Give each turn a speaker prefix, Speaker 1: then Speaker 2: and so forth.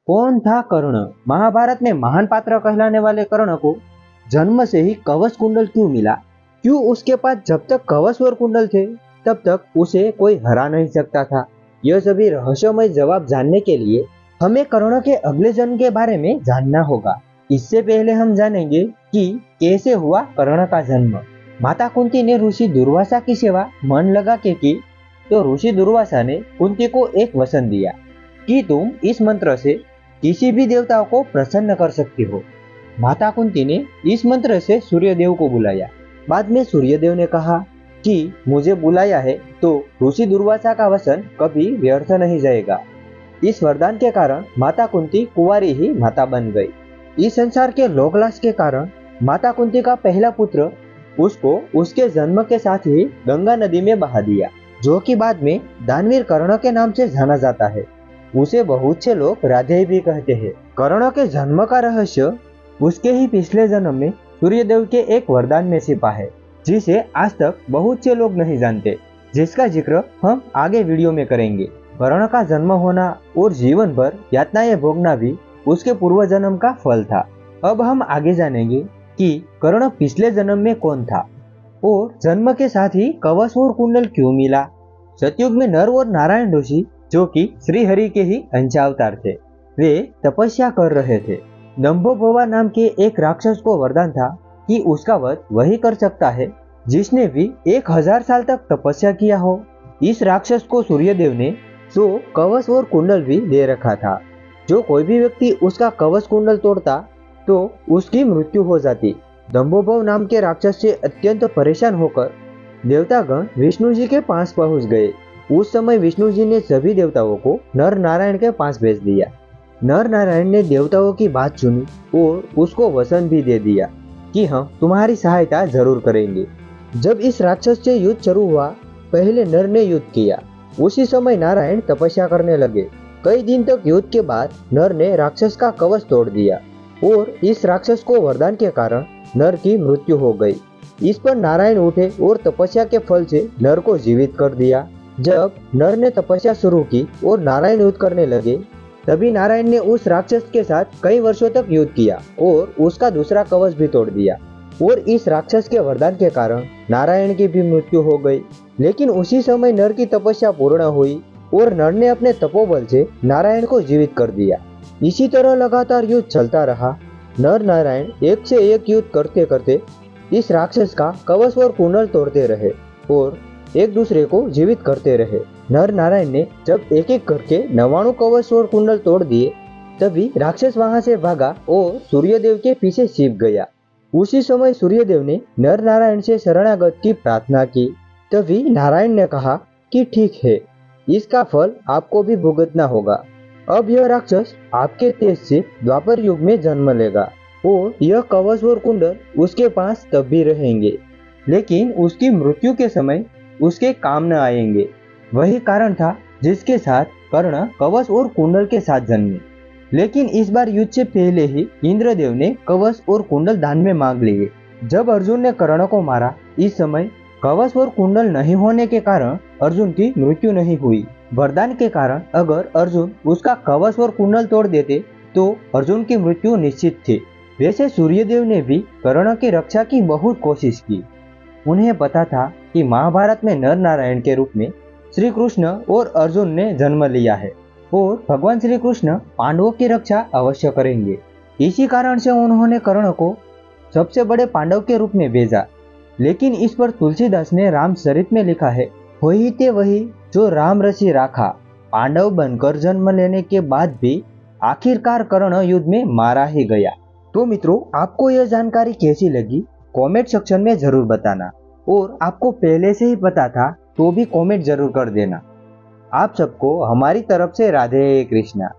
Speaker 1: कौन था कर्ण? महाभारत में महान पात्र कहलाने वाले कर्ण को जन्म से ही कवच कुंडल क्यों मिला? क्यों उसके पास जब तक कवच और कुंडल थे तब तक उसे कोई हरा नहीं सकता था? यह सभी रहस्यमय जवाब जानने के लिए हमें कर्ण के अगले जन्म के बारे में जानना होगा। इससे पहले हम जानेंगे कि कैसे हुआ कर्ण का जन्म। माता कुंती ने ऋषि दुर्वासा की सेवा मन लगा के की तो ऋषि दुर्वासा ने कुंती को एक वचन दिया कि तुम इस मंत्र से किसी भी देवताओं को प्रसन्न कर सकती हो। माता कुंती ने इस मंत्र से सूर्यदेव को बुलाया। बाद में सूर्यदेव ने कहा कि मुझे बुलाया है तो ऋषि दुर्वासा का वचन कभी व्यर्थ नहीं जाएगा। इस वरदान के कारण माता कुंती कुंवारी ही माता बन गई। इस संसार के लोकलाश के कारण माता कुंती का पहला पुत्र उसको उसके जन्म के साथ ही गंगा नदी में बहा दिया, जो कि बाद में दानवीर कर्ण के नाम से जाना जाता है। उसे बहुत से लोग राधे भी कहते हैं। कर्ण के जन्म का रहस्य उसके ही पिछले जन्म में सूर्यदेव के एक वरदान में छिपा है, जिसे आज तक बहुत से लोग नहीं जानते, जिसका जिक्र हम आगे वीडियो में करेंगे। कर्ण का जन्म होना और जीवन भर यातनाएं भोगना भी उसके पूर्व जन्म का फल था। अब हम आगे जानेंगे कि कर्ण पिछले जन्म में कौन था और जन्म के साथ ही कवच और कुंडल क्यों मिला। सतयुग में नर और नारायण ऋषि, जो कि श्री हरि के ही अंश अवतार थे, वे तपस्या कर रहे थे। दंभोभवा नाम के एक राक्षस को वरदान था कि उसका वध वही कर सकता है जिसने भी 1000 साल तक तपस्या किया हो। इस राक्षस को सूर्यदेव ने 100 कवच और कुंडल भी दे रखा था। जो कोई भी व्यक्ति उसका कवच कुंडल तोड़ता तो उसकी मृत्यु हो जाती। दंभोभव नाम के राक्षस से अत्यंत परेशान होकर देवतागण विष्णु जी के पास पहुंच गए। उस समय विष्णु जी ने सभी देवताओं को नर नारायण के पास भेज दिया। नर नारायण ने देवताओं की बात सुनी और उसको वचन भी दे दिया कि हम तुम्हारी सहायता जरूर करेंगे। जब इस राक्षस से युद्ध शुरू हुआ, पहले नर ने युद्ध किया। उसी समय नारायण तपस्या करने लगे। कई दिन तक युद्ध के बाद नर ने राक्षस का कवच तोड़ दिया और इस राक्षस को वरदान के कारण नर की मृत्यु हो गई। इस पर नारायण उठे और तपस्या के फल से नर को जीवित कर दिया। जब नर ने तपस्या शुरू की और नारायण युद्ध करने लगे, तभी नारायण ने उस राक्षस के साथ कई वर्षों तक युद्ध किया और उसका दूसरा कवच भी तोड़ दिया और इस राक्षस के वरदान के कारण नारायण की भी मृत्यु हो गई। लेकिन उसी समय नर की तपस्या पूर्ण हुई और नर ने अपने तपोबल से नारायण को जीवित कर दिया। इसी तरह लगातार युद्ध चलता रहा। नर नारायण एक से एक युद्ध करते करते इस राक्षस का कवच और कुंडल तोड़ते रहे और एक दूसरे को जीवित करते रहे। नर नारायण ने जब एक एक करके 99 कवच और कुंडल तोड़ दिए, तभी राक्षस वहां से भागा और सूर्यदेव के पीछे छिप गया। उसी समय सूर्यदेव ने नर नारायण से शरणागत की प्रार्थना की। तभी नारायण ने कहा कि ठीक है, इसका फल आपको भी भुगतना होगा। अब यह राक्षस आपके तेज से द्वापर युग में जन्म लेगा और यह कवच और कुंडल उसके पास तब भी रहेंगे, लेकिन उसकी मृत्यु के समय उसके काम न आएंगे। वही कारण था जिसके साथ कर्ण कवच और कुंडल के साथ जन्मे। लेकिन इस बार युद्ध से पहले ही इंद्रदेव ने कवच और कुंडल दान में मांग लिए। जब अर्जुन ने कर्ण को मारा, इस समय कवच और कुंडल नहीं होने के कारण अर्जुन की मृत्यु नहीं हुई। वरदान के कारण अगर अर्जुन उसका कवच और कुंडल तोड़ देते तो अर्जुन की मृत्यु निश्चित थी। वैसे सूर्यदेव ने भी कर्ण की रक्षा की बहुत कोशिश की। उन्हें पता था कि महाभारत में नर नारायण के रूप में श्री कृष्ण और अर्जुन ने जन्म लिया है और भगवान श्री कृष्ण पांडवों की रक्षा अवश्य करेंगे। इसी कारण से उन्होंने कर्ण को सबसे बड़े पांडव के रूप में भेजा। लेकिन इस पर तुलसीदास ने रामचरित में लिखा है, होई ते वही जो राम रसी राखा, पांडव बनकर जन्म लेने के बाद भी आखिरकार कर्ण युद्ध में मारा ही गया। तो मित्रों, आपको यह जानकारी कैसी लगी कमेंट सेक्शन में जरूर बताना, और आपको पहले से ही पता था तो भी कमेंट जरूर कर देना। आप सबको हमारी तरफ से राधे कृष्णा।